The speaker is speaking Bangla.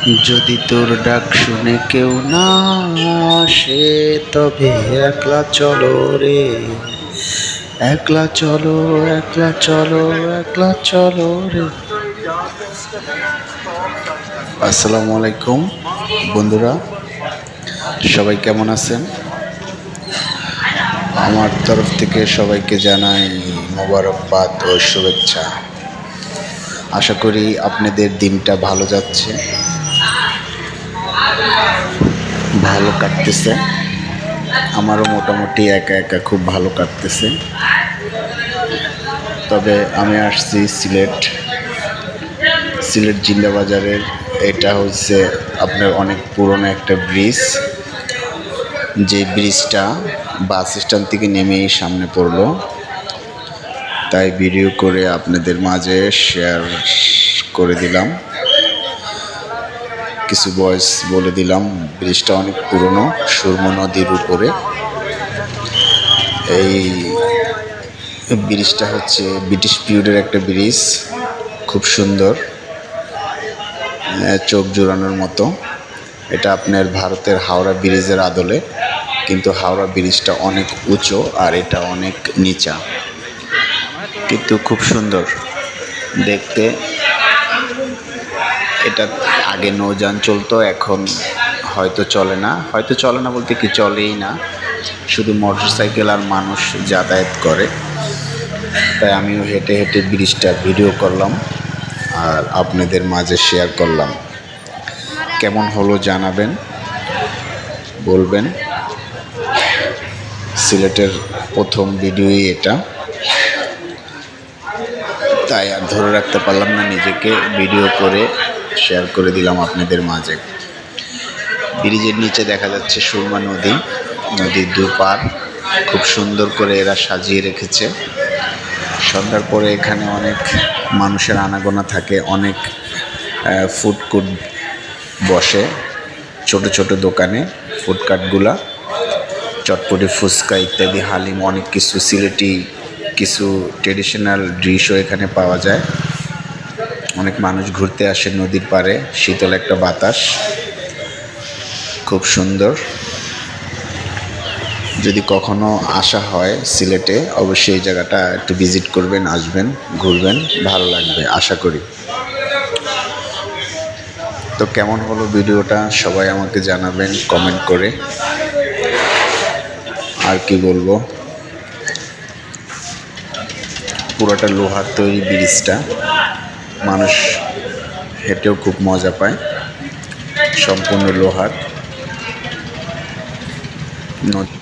যদি তোর ডাক শুনে কেউ না আসে, তবে একলা চলো রে, একলা চলো, একলা চলো, একলা চলো রে। আসসালামু আলাইকুম বন্ধুরা, সবাই কেমন আছেন? আমার তরফ থেকে সবাইকে জানাই মোবারকবাদ ও শুভেচ্ছা। আশা করি আপনাদের দিনটা ভালো যাচ্ছে, ভালো কাটতেছে। আমারও মোটামুটি একা একা খুব ভালো কাটতেছে। তবে আমি আসছি সিলেট জিন্দাবাজারের। এটা হচ্ছে আপনার অনেক পুরনো একটা ব্রিজ, যে ব্রিজটা বাস স্ট্যান্ড থেকে নেমেই সামনে পড়লো। তাই ভিডিও করে আপনাদের মাঝে শেয়ার করে দিলাম, কিছু ভয়েস বলে দিলাম। ব্রিজটা অনেক পুরনো, সুরমা নদীর উপরে। এই ব্রিজটা হচ্ছে ব্রিটিশ পিরিয়ডের একটা ব্রিজ, খুব সুন্দর, চোখ জোড়ানোর মতো। এটা আপনার ভারতের হাওড়া ব্রিজের আদলে, কিন্তু হাওড়া ব্রিজটা অনেক উঁচু আর এটা অনেক নিচা, কিন্তু খুব সুন্দর দেখতে। এটা আগে নৌযান চলতো, এখন হয়তো চলে না, বলতে কি চলেই না, শুধু মোটরসাইকেল আর মানুষ যাতায়াত করে। তাই আমিও হেঁটে হেঁটে ব্রিজটা ভিডিও করলাম আর আপনাদের মাঝে শেয়ার করলাম। কেমন হলো জানাবেন, বলবেন। সিলেটের প্রথম ভিডিওই এটা, তাই আর ধরে রাখতে পারলাম না নিজেকে, ভিডিও করে শেয়ার করে দিলাম আপনাদের মাঝে। ব্রিজের নিচে দেখা যাচ্ছে সুরমা নদী, নদীর দুপার খুব সুন্দর করে এরা সাজিয়ে রেখেছে। সন্ধ্যার পরে এখানে অনেক মানুষের আনাগোনা থাকে, অনেক ফুডকোর্ট বসে, ছোট ছোট দোকানে ফুডকার্টগুলা, চটপটি, ফুচকা ইত্যাদি, হালিম, অনেক কিছু সিলেটি কিছু ট্রেডিশনাল ডিশও এখানে পাওয়া যায়। অনেক মানুষ ঘুরতে আসে নদীর পাড়ে, শীতল একটা বাতাস, খুব সুন্দর। যদি কখনো আসা হয় সিলেটে, অবশ্যই এই জায়গাটা একটু ভিজিট করবেন, আসবেন, ঘুরবেন, ভালো লাগবে আশা করি। তো কেমন হলো ভিডিওটা সবাই আমাকে জানাবেন কমেন্ট করে। আর কি বলবো, পুরোটা লোহার তৈরি ব্রিজটা, মানুষ হেঁটেও খুব মজা পায়। সম্পূর্ণ লোহার নদী।